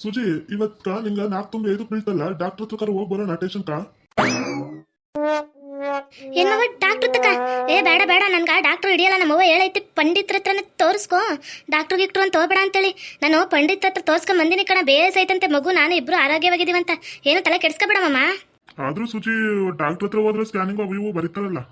ಸುಜಿ ಇವತ್ಕ ನಿಂಗ 4 ತುಂಬ 5 ಬೀಳ್ತಲ್ಲ ಡಾಕ್ಟರ್ ಹತ್ರ ಹೋಗಿ ಬರೋಣ ಟೇಷನ್ಕ. ಏನವ ಡಾಕ್ಟರ್ ತಕ? ಏ ಬೇಡ ಬೇಡ, ನನ್ಗ ಡಾಕ್ಟರ್ ಹಿಡಿಯಲ್ಲ. ನಮ್ಮವ್ವ ಹೇಳೈತಿ ಪಂಡಿತ್ರ ಹತ್ರನೇ ತೋರಿಸ್ಕೊ, ಡಾಕ್ಟರ್ ಗಿಕ್ಟ್ರು ಅಂತ ಹೋಗ್ಬೇಡ ಅಂತೇಳಿ. ನಾನು ಪಂಡಿತ್ರ ಹತ್ರ ತೋರ್ಸ್ಕೊಂಡ್ ಬಂದಿನಿ ಕಣ. ಬೇಸೈತಂತೆ ಮಗು, ನಾನು ಇಬ್ರು ಆರೋಗ್ಯವಾಗಿದೀವಂತ. ಏನು ತಲೆ ಕೆಡ್ಸ್ಕೊಬೇಡಮ್ಮ. ಆದ್ರೂ ಸುಜಿ ಡಾಕ್ಟರ್ ಹತ್ರ ಹೋದ್ರೆ ಸ್ಕ್ಯಾನಿಂಗ್ ಅವು ಇವು ಬರೀತಾರಲ್ಲ,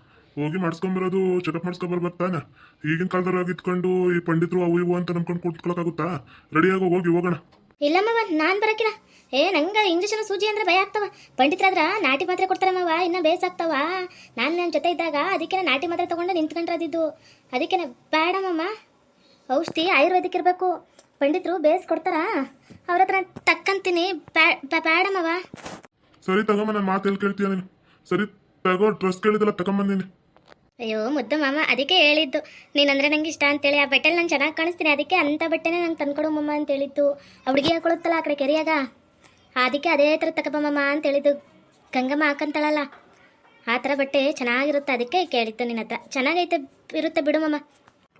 ಹೋಗಿ ಮಾಡಿಸ್ಕೊಂಬರೋದು, ಚೆಕಪ್ ಮಾಡಿಸ್ಕೊಂಬರ್ಬೇಕು ತಾನೆ. ಈಗಿನ ಕಾಲದವ್ರಾಗ ಇದ್ಕೊಂಡು ಈ ಪಂಡಿತರು ಅವು ಇವು ಅಂತ ನಂಬ್ಕೊಂಡು ಕೂತ್ಕೊಳಕಾಗುತ್ತಾ? ರೆಡಿಯಾಗಿ ಹೋಗಿ ಹೋಗೋಣ. ಇಲ್ಲಮ್ಮವ, ನಾನ್ ಬರಕಿಲ್ಲ. ನಂಗ ಇಂಜೆಕ್ಷನ್ ಸೂಜಿ ಅಂದ್ರೆ ಭಯ ಆಗ್ತಾವ. ಪಂಡಿತರಾದ್ರ ನಾಟಿ ಮಾತ್ರೆ ಕೊಡ್ತಾರಮ್ಮವ, ಇನ್ನ ಬೇಸಾಗ್ತಾವ. ನಾನು ನನ್ನ ಜೊತೆ ಇದ್ದಾಗ ಅದಕ್ಕೆ ನಾಟಿ ಮಾತ್ರೆ ತಗೊಂಡು ನಿಂತ್ಕೊಂಡ್ರದಿದ್ದು. ಅದಕ್ಕೆ ಬೇಡಮ್ಮಮ್ಮ, ಔಷಧಿ ಆಯುರ್ವೇದಿಕ್ ಇರಬೇಕು. ಪಂಡಿತರು ಬೇಸ್ ಕೊಡ್ತಾರ, ಅವ್ರ ಹತ್ರ ತಕ್ಕಂತೀನಿ. ಬೇಡಮ್ಮವ. ಸರಿ ತಗೊಂಬ, ನನ್ನ ಮಾತು ಎಲ್ಲಿ ಕೇಳ್ತೀಯ ನೀನು? ಸರಿ ತಗೋ, ಡ್ರೆಸ್ ಕೇಳಿದಲ್ಲ ತಗೊಂಬಂದಿನಿ. ಅಯ್ಯೋ ಮುದ್ದು ಮಾಮ, ಅದಕ್ಕೆ ಹೇಳಿದ್ದು ನೀನಂದ್ರೆ ನಂಗೆ ಇಷ್ಟ ಅಂತೇಳಿ. ಆ ಬಟ್ಟೆಲಿ ನಾನು ಚೆನ್ನಾಗಿ ಕಾಣಿಸ್ತೀನಿ, ಅದಕ್ಕೆ ಅಂಥ ಬಟ್ಟೆನೇ ನಂಗೆ ತಂದ್ಕೊಡು ಮಮ್ಮ ಅಂತ ಹೇಳಿದ್ದು. ಆ ಹುಡುಗಿ ಹಾಕೊಳುತ್ತಲ್ಲ ಆ ಕಡೆ ಕೆರಿಯಾಗ, ಅದಕ್ಕೆ ಅದೇ ಥರ ತಗೊಬಮ್ಮ ಅಂತ ಹೇಳಿದ್ದು. ಗಂಗಮ್ಮ ಹಾಕಂತಾಳಲ್ಲ ಆ ಥರ ಬಟ್ಟೆ ಚೆನ್ನಾಗಿರುತ್ತೆ, ಅದಕ್ಕೆ ಕೇಳಿತ್ತು ನಿನ್ನ ಹತ್ರ. ಚೆನ್ನಾಗೈತೆ ಇರುತ್ತೆ ಬಿಡು ಮಮ್ಮ.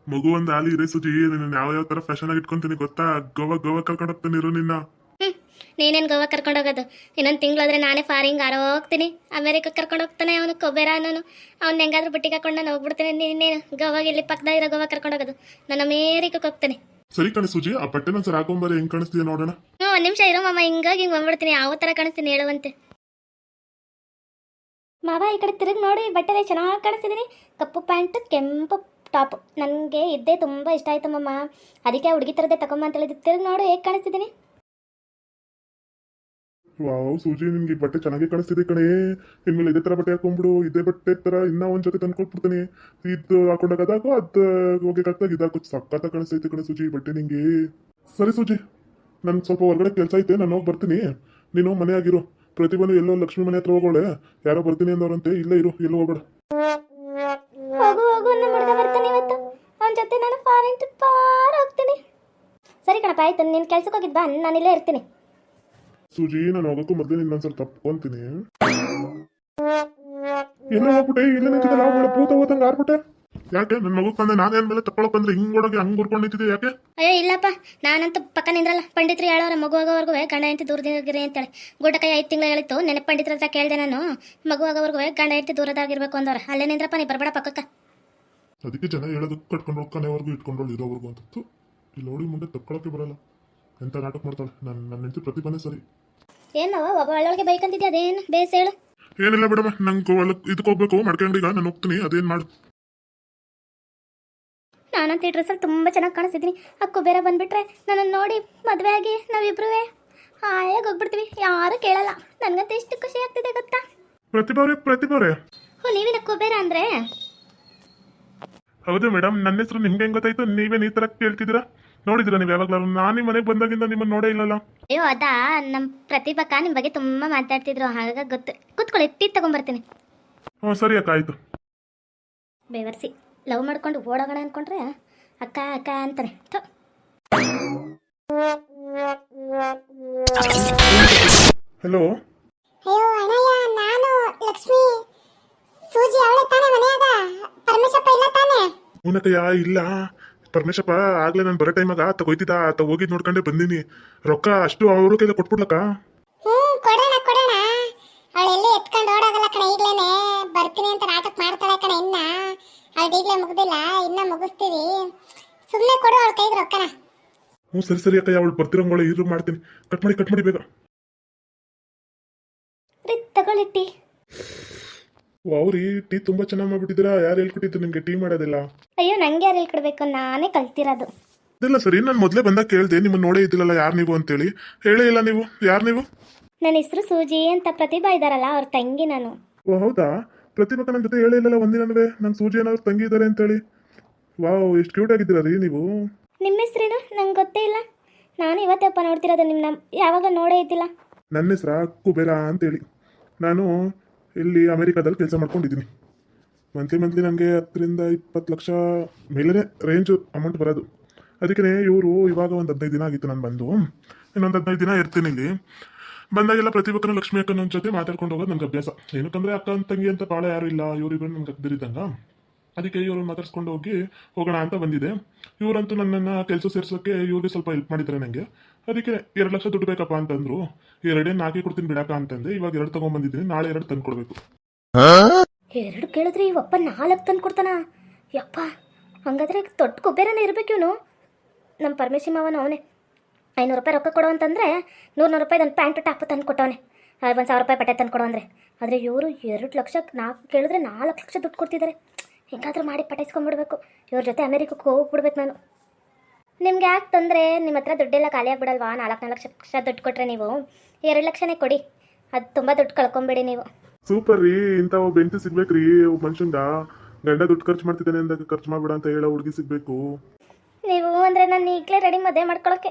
ಮಗು ಒಂದು ಆಲಿ ಇರೇ ಸುಜಿ, ನಿನ್ನ ಯಾವ ಥರ ಫ್ಯಾಷನ್ ಆಗಿ ಇಟ್ಕೊಂತೀನಿ ಗೊತ್ತಾ? ಗೋವಾ ಕರ್ಕೊಂಡು ಹೋಗ್ತಾನೆ ಇರು ನಿನ್ನ. ನೀನೇನು ಗೋವಾ ಕರ್ಕೊಂಡೋಗೋದು? ಇನ್ನೊಂದು ತಿಂಗಳಾದ್ರೆ ನಾನೇ ಫಾರಿಂಗ್ ಹೋಗ್ತೀನಿ. ಅಮೇರಿಕಕ್ಕೆ ಕರ್ಕೊಂಡು ಹೋಗ್ತಾನೆ ಅವನು ಕೊಬೇರ ಅನ್ನೋನು. ಅವ್ನು ಹೆಂಗಾದ್ರೂ ಬುಟ್ಟಿಗೆ ಹಾಕೊಂಡು ನಾನು ಹೋಗ್ಬಿಡ್ತೇನೆ. ನೀನೇನು ಗೋವಾಗ ಇಲ್ಲಿ ಪಕ್ಕದ ಇರೋ ಗೋವಾ ಕರ್ಕೊಂಡೋಗೋದು? ನಾನು ಅಮೇರಿಕಕ್ಕೆ ಹೋಗ್ತೇನೆ. ಸರಿ ಕಣೆ ಸುಜಿ, ಆ ಬಟ್ಟೆ ಒಂದ್ಸರಿ ಹಾಕೊಂಬರಿ, ಹೆಂಗ್ ಕಾಣಿಸ್ತೀಯ ನೋಡೋಣ. ಒಂದು ನಿಮಿಷ ಇರೋ ಮಾಮ, ಹಿಂಗಾಗಿ ಹಿಂಗೆ ಬಂದ್ಬಿಡ್ತೀನಿ. ಯಾವ ಥರ ಕಾಣಿಸ್ತೀನಿ ಹೇಳುವಂತೆ. ಮಾವ ಈ ಕಡೆ ತಿರುಗಿ ನೋಡಿ, ಬಟ್ಟೆ ಚೆನ್ನಾಗಿ ಕಾಣಿಸ್ತಿದ್ದೀನಿ. ಕಪ್ಪು ಪ್ಯಾಂಟ್, ಕೆಂಪು ಟಾಪ್, ನನಗೆ ಇದ್ದೇ ತುಂಬ ಇಷ್ಟ ಆಯ್ತು ಮಮ್ಮ. ಅದಕ್ಕೆ ಹುಡುಗಿ ಥರದ್ದೇ ತಗೊಂಬ ಅಂತ ಹೇಳಿದ್ದು. ತಿರುಗಿ ನೋಡು ಹೇಗೆ ಕಾಣಿಸ್ತಿದ್ದೀನಿ. ವಾವ್ ಸೂಜಿ, ನಿನ್ಗೆ ಬಟ್ಟೆ ಚೆನ್ನಾಗಿ ಕಾಣಿಸ್ತಿದೆ ಕಣೆ. ಇನ್ಮೇಲೆ ಇದೇ ತರ ಬಟ್ಟೆ ಹಾಕೊಂಡ್ಬಿಡು. ಇದೇ ಬಟ್ಟೆ ತರ ಇನ್ನ ಒಂದ್ ಜೊತೆ ತಂದ್ಕೊಟ್ಬಿಡ್ತೀನಿ. ಇದು ಹಾಕೊಂಡಾಗ ಅದಾಗೋ ಅದ್ ಹೋಗಕ್ಕಾಗ್ದಾಗ ಇದಾಕೋ ಸಕ್ಕತ್ತ ಕಾಣಿಸ್ತೈತೆ ಕಣೆ ಸೂಜಿ ಬಟ್ಟೆ ನಿಂಗೆ. ಸರಿ ಸೂಜಿ, ನನ್ ಸ್ವಲ್ಪ ಹೊರಗಡೆ ಕೆಲಸ ಐತೆ, ನಾನು ಹೋಗಿ ಬರ್ತೀನಿ. ನೀನು ಮನೆ ಆಗಿರು. ಪ್ರತಿಭನು ಎಲ್ಲೋ ಲಕ್ಷ್ಮಿ ಮನೆ ಹತ್ರ ಹೋಗೋಳೆ, ಯಾರೋ ಬರ್ತೀನಿ ಅಂದವ್ರಂತೆ. ಇಲ್ಲೇ ಇರು, ಎಲ್ಲೋ ಹೋಗ್ಬೇಡ. ಹೋಗು ಹೋಗು, ನಮ್ಮ ಹುಡುಗ ಬರ್ತಾನೆ ಇವತ್ತು. ಅವನ ಜೊತೆ ನಾನು ಫಾರಿನ್ ಟ್ರಿಪ್ ಹೋಗ್ತೀನಿ. ಸರಿ ಕಣಪ್ಪ, ಆಯ್ತು. ನೀನು ಕೆಲ್ಸಕ್ಕೆ ಹೋಗಿದ್ ಬಾ, ನಾನು ಇಲ್ಲೇ ಇರ್ತೀನಿ. ಸೂಜಿ, ನಾನು ಹೋಗೋಕ್ಕೂ ಮೊದಲೇ ನಿನ್ನೊಂದ್ಸಲ ತಪ್ಕೊಂತೀನಿ. ಎಲ್ಲ ಹೋಗ್ಬಿಟ್ಟೆ, ಇಲ್ಲ ನಿಂತಿದ್ದಲ್ಲ, ಅವಳ ಭೂತ ಹೋದಂಗೆ ಆರ್ಬಿಟ್ಟೆ. ಯಾಕೆ ನನ್ನ ಮಗು ಬಂದೆ ನಾನು ಏನ್ ಮೇಲೆ ತಗೊಳಕ್ ಬಂದ್ರೆ ಹಿಂಗೋಡೋಗಿ ಹಂಗ್ ಉರ್ಕೊಂಡು ನಿಂತಿದ್ದೆ ಯಾಕೆ? ಅಯ್ಯೋ ಇಲ್ಲಪ್ಪ, ನಾನಂತೂ ಪಕ್ಕ ನಿಂದ್ರಲ್ಲ. ಪಂಡಿತರು ಹೇಳೋರ ಮಗು ಆಗೋವರೆಗೂ ಗಂಡ ಹೆಂಡತಿ ದೂರದಿರಿ ಅಂತೇಳಿ. ಗೂಟಕಾಯಿ 5 ತಿಂಗಳು ಹೇಳಿತ್ತು. ನೆನೆ ಪಂಡಿತರ ಹತ್ರ ಕೇಳಿದೆ ನಾನು. ಮಗು ಆಗೋವರೆಗೂ ಗಂಡ ಹೆಂಡತಿ ದೂರದಾಗಿರ್ಬೇಕು ಅಂದವ್ರ. ಅಲ್ಲೇ ನಿಂದ್ರಪ್ಪ, ನೀ ಬರಬೇಡ ಪಕ್ಕಕ್ಕ. ಅದಕ್ಕೆ ಜನ ಹೇಳೋದಕ್ಕೆ ಕಟ್ಕೊಂಡು ಹೋಗ್ಕೊನೆವರೆಗೂ ಇಟ್ಕೊಂಡು ಇರೋವರೆಗೂ ಅಂತ. ಇಲ್ಲಿ ನೋಡಿ ಮುಂದೆ ತಕ್ಕೊಳಕ್ಕೆ ಬರಲ್ಲ. ಎಂತ ನಾಟಕ ಮಾಡ್ತಾಳೆ. ನನ್ನ ಹೆಂಡತಿ ಪ್ರತಿಭಾನೇ ಸರಿ. ಏನವ ಒಬ್ಬ ಒಳ್ಳೊಳಗೆ ಬೈಕಂತಿದ್ದೆ, ಅದೇನು ಬೇಸ್ ಹೇಳು. ಏನಿಲ್ಲ ಬಿಡಮ್ಮ, ನಂಗೆ ಇದಕ್ಕೆ ಹೋಗ್ಬೇಕು ಮಡ್ಕೆ ಅಂಗಡಿಗ, ನಾನು ಹೋಗ್ತೀನಿ. ಅದೇನು ಮಾಡು. ನಾನಂತ ಈ ಡ್ರೆಸ್ಸಲ್ಲಿ ತುಂಬ ಚೆನ್ನಾಗಿ ಕಾಣಿಸ್ತಿದ್ದೀನಿ. ಅಕ್ಕು ಬೇರೆ ಬಂದ್ಬಿಟ್ರೆ ನನ್ನನ್ನು ನೋಡಿ ಮದುವೆ ಆಗಿ ನಾವಿಬ್ರೂ ಹಾಯಾಗಿ ಹೋಗ್ಬಿಡ್ತೀವಿ, ಯಾರು ಕೇಳಲ್ಲ. ನನಗಂತ ಎಷ್ಟು ಖುಷಿ ಆಗ್ತಿದೆ ಗೊತ್ತಾ? ಪ್ರತಿಭಾವ್ರೆ ನೀವಿನ ಕುಬೇರ ಅಂದ್ರೆ? ಹೌದು ಮೇಡಮ್, ನನ್ನ ಹೆಸರು ನಿಮ್ಗೆ ಹೆಂಗ್ ಗೊತ್ತಾಯ್ತು? ನೀವೇನು ಈ ತರ ಕೇಳ್ತಿದ್ದೀರಾ? ನೋಡಿದಿರಾ ನೀವು ಯಾವಾಗ್ಲಾರು? ನಾನು ನಿಮ್ಮ ಮನೆಗೆ ಬಂದಾಗಿಂದ ನಿಮ್ಮನ್ನ ನೋಡೇ ಇಲ್ಲಲ್ಲ. ಅಯ್ಯೋ ಅದಾ, ನಮ್ಮ ಪ್ರತಿಭಕ್ಕ ನಿಮ್ಮ ಬಗ್ಗೆ ತುಂಬ ಮಾತಾಡ್ತಿದ್ರು, ಹಾಗಾಗಿ ಗೊತ್ತು. ಕೂತ್ಕೊಳ್ಳಿ, ಟೀ ತಗೊಂಡ್ಬರ್ತೀನಿ. ಹ್ಞೂ ಸರಿ ಅಕ್ಕ, ಆಯ್ತು. ಬೇವರ್ಸಿ ಲವ್ ಮಾಡ್ಕೊಂಡು ಓಡೋಗೋಣ ಅನ್ಕೊಂಡ್ರೆ ಅಕ್ಕ ಅಕ್ಕ ಅಂತಾನೆ. ಹಲೋ. ಅಯ್ಯೋ ಅಣ್ಣಯ್ಯ, ನಾನು ಲಕ್ಷ್ಮಿ. ಸೂಜಿ ಅವಳೆ ತಾನೇ ಮನೆಯಾಗ? ಪರಮೇಶಪ್ಪ ಇಲ್ಲ ತಾನೇ? ಉನಕಯ್ಯ ಇಲ್ಲ, ಪರಮೇಶಪ್ಪ ಆಗ್ಲೇ ನಾನು ಬರೋ ಟೈಮಾಗ ತಗೋಯ್ತಿದ್ದ, ಹೋಗಿದ್ ನೋಡ್ಕೊಂಡೆ ಬಂದೀನಿ. ರೊಕ್ಕ ಅಷ್ಟು ಅವ್ರ ಕೈಲ ಕೊಟ್ಬಿಡ್ಲಕ್ಕ? ಕೊಡೋಣ ಕೊಡೋಣ. ಅವಳೆಲ್ಲಿ ಎತ್ಕೊಂಡು ಓಡೋಗಲ್ಲ ಕಣ. ಈಗ್ಲೇನೆ ಬರ್ತೀನಿ ಅಂತ ನಾಟಕ ಮಾಡ್ತಾಳೆ ಕಣ. ಇನ್ನ ಅವಳು ಈಗ್ಲೇ ಮುಗ್ದಿಲ್ಲ, ಇನ್ನ ಮುಗಿಸ್ತೀವಿ. ಸುಮ್ಮನೆ ಕೊಡು ಅವಳ ಕೈಗೆ ರೊಕ್ಕನ. ಹ್ಞೂ ಸರಿ ಸರಿ ಅಕ್ಕ, ಅವಳು ಬರ್ತಿರಂಗೋಳೆ ಇರು ಮಾಡ್ತೀನಿ. ಕಟ್ ಮಾಡಿ ಬೇಗ. ತಗೊಳ್ಳಿ ಟೀ. ಅವ್ರಿ ಟೀ ತುಂಬಾ ಚೆನ್ನಾಗಿ ಮಾಡ್ಬಿಟ್ಟಿದ್ದೀರಾ. ಯಾರು ಹೇಳ್ಕೊಟ್ಟಿದ್ದು ನಿಮ್ಗೆ ಟೀ ಮಾಡೋದಿಲ್ಲ? ಅಯ್ಯೋ ನಂಗೆ ಯಾರು ಹೇಳ್ಕೊಡ್ಬೇಕು, ನಾನೇ ಕಲ್ತಿರೋದು. ಇಲ್ಲ ಸರಿ, ನಾನು ಮೊದಲೇ ಬಂದಾಗ ಕೇಳಿದೆ, ನಿಮ್ಮನ್ನ ನೋಡೇ ಇದ್ದಿಲ್ಲಲ್ಲ ಯಾರು ನೀವು ಅಂತೇಳಿ. ಹೇಳೇ ಇಲ್ಲ ನೀವು. ಯಾರು ನೀವು? ನನ್ನ ಹೆಸರು ಸೂಜಿ ಅಂತ. ಪ್ರತಿಭಾ ಇದ್ದಾರಲ್ಲ ಅವ್ರ ತಂಗಿ ನಾನು. ಓ ಹೌದಾ? ಪ್ರತಿಭಾ ನನ್ನ ಜೊತೆ ಹೇಳೇ ಇಲ್ಲಲ್ಲ ಒಂದಿನವೇ ನನ್ನ ಸೂಜಿ ಏನಾದ್ರು ತಂಗಿ ಇದ್ದಾರೆ ಅಂತೇಳಿ. ವಾವ್, ಎಷ್ಟು ಕ್ಯೂಟ್ ಆಗಿದ್ದೀರಾ ರೀ ನೀವು. ನಿಮ್ಮ ಹೆಸರೇನು? ನಂಗೆ ಗೊತ್ತೇ ಇಲ್ಲ. ನಾನು ಇವತ್ತಪ್ಪ ನೋಡ್ತಿರೋದು ನಿಮ್ಮನ್ನ, ಯಾವಾಗ ನೋಡೇ ಇದ್ದಿಲ್ಲ. ನನ್ನ ಹೆಸರ ಕುಬೇರ ಅಂತೇಳಿ. ನಾನು ಇಲ್ಲಿ ಅಮೆರಿಕಾದಲ್ಲಿ ಕೆಲಸ ಮಾಡ್ಕೊಂಡಿದ್ದೀನಿ. ಮಂತ್ಲಿ ನನಗೆ 10-20 ಲಕ್ಷ ಮೇಲೇ ರೇಂಜು ಅಮೌಂಟ್ ಬರೋದು. ಅದಕ್ಕೆ ಇವರು ಇವಾಗ ಒಂದು 15 ದಿನ ಆಗಿತ್ತು ನಾನು ಬಂದು. ಇನ್ನೊಂದು 15 ದಿನ ಇರ್ತೀನಿ ಇಲ್ಲಿ. ಬಂದಾಗೆಲ್ಲ ಪ್ರತಿಭಕ್ಕನ ಲಕ್ಷ್ಮಿ ಅಕ್ಕನ ಜೊತೆ ಮಾತಾಡ್ಕೊಂಡು ಹೋಗೋದು ನನಗೆ ಅಭ್ಯಾಸ. ಏನಕ್ಕಂದ್ರೆ ಅಕ್ಕ ತಂಗಿ ಅಂತ ಭಾಳ ಯಾರು ಇಲ್ಲ, ಇವರಿಬ್ಬರು ನನ್ಗೆ ಅಗ್ದಿರಿದ್ದಂಗ. ಅದಕ್ಕೆ ಇವ್ರನ್ನ ಮಾತಾಡ್ಸ್ಕೊಂಡು ಹೋಗಿ ಹೋಗೋಣ ಅಂತ ಬಂದಿದೆ. ಇವರಂತೂ ನನ್ನನ್ನು ಕೆಲಸ ಸೇರ್ಸೋಕ್ಕೆ ಇವ್ರಿಗೆ ಸ್ವಲ್ಪ ಹೆಲ್ಪ್ ಮಾಡಿದ್ದಾರೆ ನನಗೆ. ಅದಕ್ಕೆ 2 ಲಕ್ಷ ದುಡ್ಡು ಬೇಕಪ್ಪ ಅಂತಂದ್ರು. 2 ನಾಲ್ಕೇ ಕೊಡ್ತೀನಿ ಬಿಡಕ್ಕ ಅಂತಂದೆ. ಇವಾಗ 2 ತೊಗೊಂಬಂದಿದ್ದೀನಿ, ನಾಳೆ 2 ತಂದು ಕೊಡಬೇಕು. 2 ಕೇಳಿದ್ರೆ ಇವಪ್ಪ 4 ತಂದು ಕೊಡ್ತಾನ. ಯಪ್ಪ, ಹಂಗಾದ್ರೆ ದೊಡ್ಡ ಕುಬೇರನೇ ಇರ್ಬೇಕು ಇವನು. ನಮ್ಮ ಪರಮೇಶಿ ಮಾವನ ಅವನೇ 500 ರೂಪಾಯಿ ರೊಕ್ಕ ಕೊಡು ಅಂತಂದರೆ 100 ರೂಪಾಯಿ ನನ್ನ ಪ್ಯಾಂಟ್ ಟಾಪ್ ತಂದು ಕೊಟ್ಟವನೆ. 1,000 ರೂಪಾಯಿ ಬಟ್ಟೆ ತಂದು ಕೊಡು ಅಂದರೆ. ಆದರೆ ಇವರು 2 ಲಕ್ಷ 4 ಕೇಳಿದ್ರೆ 4 ಲಕ್ಷ ದುಡ್ಡು ಕೊಡ್ತಿದ್ದಾರೆ. ಹೆಂಗಾದ್ರೂ ಮಾಡಿ ಪಟಾಯಿಸ್ಕೊಂಡ್ಬಿಡ್ಬೇಕು. ಇವ್ರ ಜೊತೆ ಅಮೇರಿಕಕ್ಕೆ ಹೋಗ್ಬಿಡ್ಬೇಕು ನಾನು. ನಿಮ್ಗೆ ಯಾಕೆ ತಂದರೆ ನಿಮ್ಮ ಹತ್ರ ದುಡ್ಡೆಲ್ಲ ಖಾಲಿ ಆಗ್ಬಿಡಲ್ವಾ? 4 ಲಕ್ಷ ದುಡ್ಡು ಕೊಟ್ಟರೆ ನೀವು 2 ಲಕ್ಷನೇ ಕೊಡಿ. ಅದು ತುಂಬ ದುಡ್ಡು ಕಳ್ಕೊಂಬಿಡಿ ನೀವು. ಸೂಪರ್ ರೀ, ಇಂಥ ಒಬ್ಬ ಹೆಂಡತಿ ಸಿಗ್ಬೇಕ್ರಿ. ಒಬ್ಬ ಮನುಷ್ಯಂಗ ಗಂಡ ದುಡ್ಡು ಖರ್ಚು ಮಾಡ್ತಿದ್ದಾನೆ ಅಂದಾಗ ಖರ್ಚು ಮಾಡ್ಬೇಡ ಅಂತ ಹೇಳೋ ಹುಡುಗಿ ಸಿಗ್ಬೇಕು. ನೀವು ಅಂದರೆ ನಾನು ಈಗಲೇ ರೆಡಿ ಮದುವೆ ಮಾಡ್ಕೊಳಕ್ಕೆ.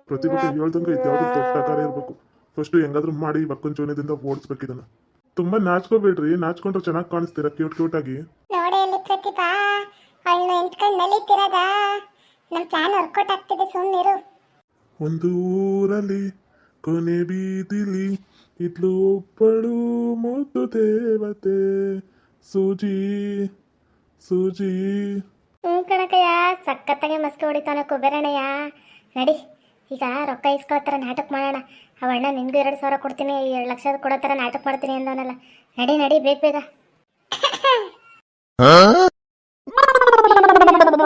ಪ್ರತಿಭೆ ಹೇಳ್ದಂಗೆ ಇದ್ಯಾವ್ದು ತೊಟ್ಟಾಕಾರ ಇರಬೇಕು. ಫಸ್ಟ್ ಹೆಂಗಾದ್ರೂ ಮಾಡಿ ಮಕ್ಕಳ ಜೀವನದಿಂದ ಓಡಿಸ್ಬೇಕಿದನ್ನ. ತುಂಬಾ ನಾಚ್ಕೋಬೇಡ್ರಿ, ನಾಚ್ಕೊಂಡ್ರೆ ಚೆನ್ನಾಗಿ ಕಾಣಿಸ್ತೀರ ಕ್ಯೂಟ್ ಆಗಿ. ನೋಡಿ ಅಲ್ಲಿ ಪ್ರತಿಭಾ ಅವಳನ್ನ ಎಂಟ್ಕೊಂಡು ನಲಿತಿರದ ನಮ್ಮ ಪ್ಲಾನ್ ವರ್ಕೌಟ್ ಆಗ್ತಿದೆ, ಸುಮ್ಮನಿರು. ಒಂದು ಊರಲ್ಲಿ ಕೊನೆ ಬೀದಿಲಿ ಇದ್ಲು ಒಬ್ಬಳು ಮುದ್ದು ದೇವತೆ, ಸೂಜಿ ಸೂಜಿ. ಕಣಕಯ್ಯ, ಸಖತ್ತಾಗೆ ಮಸ್ಕಿ ಹೊಡಿತಾನ ಕುಬೇರಣ್ಣಯ್ಯ. ನಡಿ ಈಗ ರೊಕ್ಕ ಇಸ್ಕೊಳ್ಳೋ ಥರ ನಾಟಕ ಮಾಡೋಣ. ಅವಣ್ಣ ನಿನ್ಗೂ 2,000 ಕೊಡ್ತೀನಿ, 2 ಲಕ್ಷ ಕೊಡೋ ಥರ ನಾಟಕ ಮಾಡ್ತೀನಿ ಅಂದವನಲ್ಲ. ನಡಿ ಬೇಗ.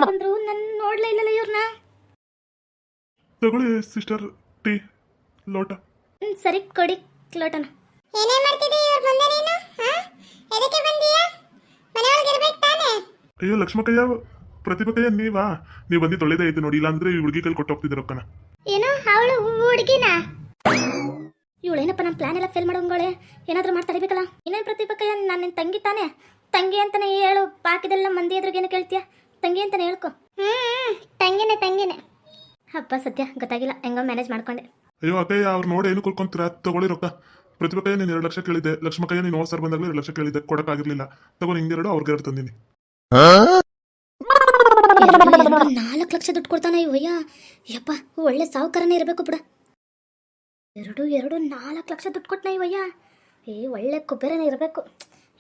ಅಂದ್ರು ನನ್ನ ನೋಡ್ಲೇ ಇಲ್ಲಲ್ಲ ಇವ್ರನ್ನ. ತಗೊಳ್ಳಿ ಸಿಸ್ಟರ್, ಟೀ ಲೋಟ. ಸರಿ ಕೊಡಿ ಲೋಟನ. ಏನೇ ಮಾಡ್ತಿದ್ದೀಯ ಇವ್ರ ಮುಂದೆ ನೀನು? ಎದಕ್ಕೆ ಬಂದೀಯಾ? ಮನೆಯೊಳಗೆ ಇರ್ಬೇಕು ತಾನೇ? ಅಯ್ಯೋ ಲಕ್ಷ್ಮಕ್ಕಯ್ಯ, ಪ್ರತಿಭಕ್ಕಯ್ಯ ನೀವಾ? ನೀವು ಬಂದು ತೊಳೆದೇ ಆಯ್ತು ನೋಡಿ, ಇಲ್ಲಾಂದ್ರೆ ಈ ಹುಡುಗಿ ಕೈಲಿ ಕೊಟ್ಟು ಹೋಗ್ತಿದ್ದೆ ರೊಕ್ಕನ. ಏನು ಅವಳು ಹುಡುಗಿನ? ಇವಳೇನಪ್ಪ ನಮ್ಮ ಪ್ಲಾನ್ ಎಲ್ಲ ಫೇಲ್ ಮಾಡೋಂಗೋಳೆ. ಏನಾದರೂ ಮಾಡಿ ತಡಿಬೇಕಲ್ಲ. ಇನ್ನೇನು ಪ್ರತಿಭಕ್ಕಯ್ಯ, ನಾನು ನಿನ್ನ ತಂಗಿ ತಾನೆ. ತಂಗಿ ಅಂತಾನೆ ಹೇಳು, ಬಾಕಿದೆಲ್ಲ ಮಂದಿ ಎದುರಿಗೇನು ಕೇಳ್ತೀಯ? ತಂಗಿ ಅಂತಾನೆ ಹೇಳ್ಕೊ. ತಂಗಿನೇ. ಹಬ್ಬ ಸದ್ಯ ಗೊತ್ತಾಗಿಲ್ಲ, ಹೆಂಗೋ ಮ್ಯಾನೇಜ್ ಮಾಡ್ಕೊಂಡೆ. ಅಯ್ಯೋ ಅಕ್ಕಯ್ಯ, ಅವ್ರು ನೋಡಿ ಏನು ಕೊಡ್ಕೊಂತೀರಾ? ತಗೊಳ್ಳಿ ರೊಕ್ಕ. ಪ್ರತಿಭಕ್ಕಯ್ಯ ನೀನು 2 ಲಕ್ಷ ಕೇಳಿದ್ದೆ, ಲಕ್ಷ್ಮಕ್ಕಯ್ಯ ನೀನು ಹೋದ ಸರ್ ಬಂದಾಗಲೇ 2 ಲಕ್ಷ ಕೇಳಿದ್ದೆ, ಕೊಡೋಕ್ಕಾಗಿರ್ಲಿಲ್ಲ. ತಗೋ ನಿಂಗೆ 2, ಅವ್ರಿಗೆ 2 ತಂದಿನಿ. 4 ಲಕ್ಷ ದುಡ್ಡು ಕೊಡ್ತಾನೆ ಇವಯ್ಯ. ಯಪ್ಪ, ಒಳ್ಳೆ ಸಾವುಕಾರನೇ ಇರಬೇಕು ಬಿಡ. 4 ಲಕ್ಷ ದುಡ್ಡು ಕೊಟ್ಟನ ಇವಯ್ಯ. ಒಳ್ಳೆ ಕುಬೇರನೇ ಇರಬೇಕು.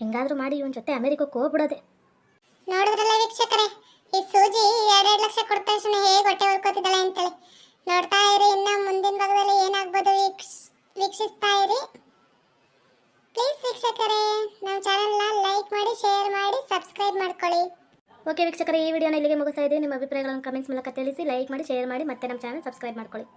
ಹೆಂಗಾದ್ರೂ ಮಾಡಿ ಇವನ್ ಜೊತೆ ಅಮೆರಿಕಕ್ಕೆ ಹೋಗ್ಬಿಡೋದೆ. ನೋಡಿದ್ರಲ್ಲ ವೀಕ್ಷಕರೇ, ಈ ಸೂಜಿ 2 ಲಕ್ಷ ಕೊಡ್ತಾ ತಕ್ಷಣ ಹೇಗೆ ಹೊಟ್ಟೆ ಹೊರ್ಕೋತಿದ್ದಾಳೆ ಅಂತೇಳಿ. ನೋಡ್ತಾ ಇರಿ, ಇನ್ನು ಮುಂದಿನ ಭಾಗದಲ್ಲಿ ಏನಾಗ್ಬೋದು ವೀಕ್ಷಿಸ್ತಾ ಇರಿ. ಪ್ಲೀಸ್ ವೀಕ್ಷಕರೇ, ನಮ್ಮ ಚಾನಲ್ನ ಲೈಕ್ ಮಾಡಿ, ಶೇರ್ ಮಾಡಿ, ಸಬ್ಸ್ಕ್ರೈಬ್ ಮಾಡ್ಕೊಳ್ಳಿ. ಓಕೆ ವೀಕ್ಷಕರೇ, ಈ ವಿಡಿಯೋನ ಇಲ್ಲಿಗೆ ಮುಗಿಸ್ತಾ ಇದ್ದೀವಿ. ನಿಮ್ಮ ಅಭಿಪ್ರಾಯಗಳನ್ನು ಕಮೆಂಟ್ಸ್ ಮೂಲಕ ತಿಳಿಸಿ, ಲೈಕ್ ಮಾಡಿ, ಶೇರ್ ಮಾಡಿ, ಮತ್ತೆ ನಮ್ಮ ಚಾನಲ್ ಸಬ್ಸ್ಕ್ರೈಬ್ ಮಾಡ್ಕೊಳ್ಳಿ.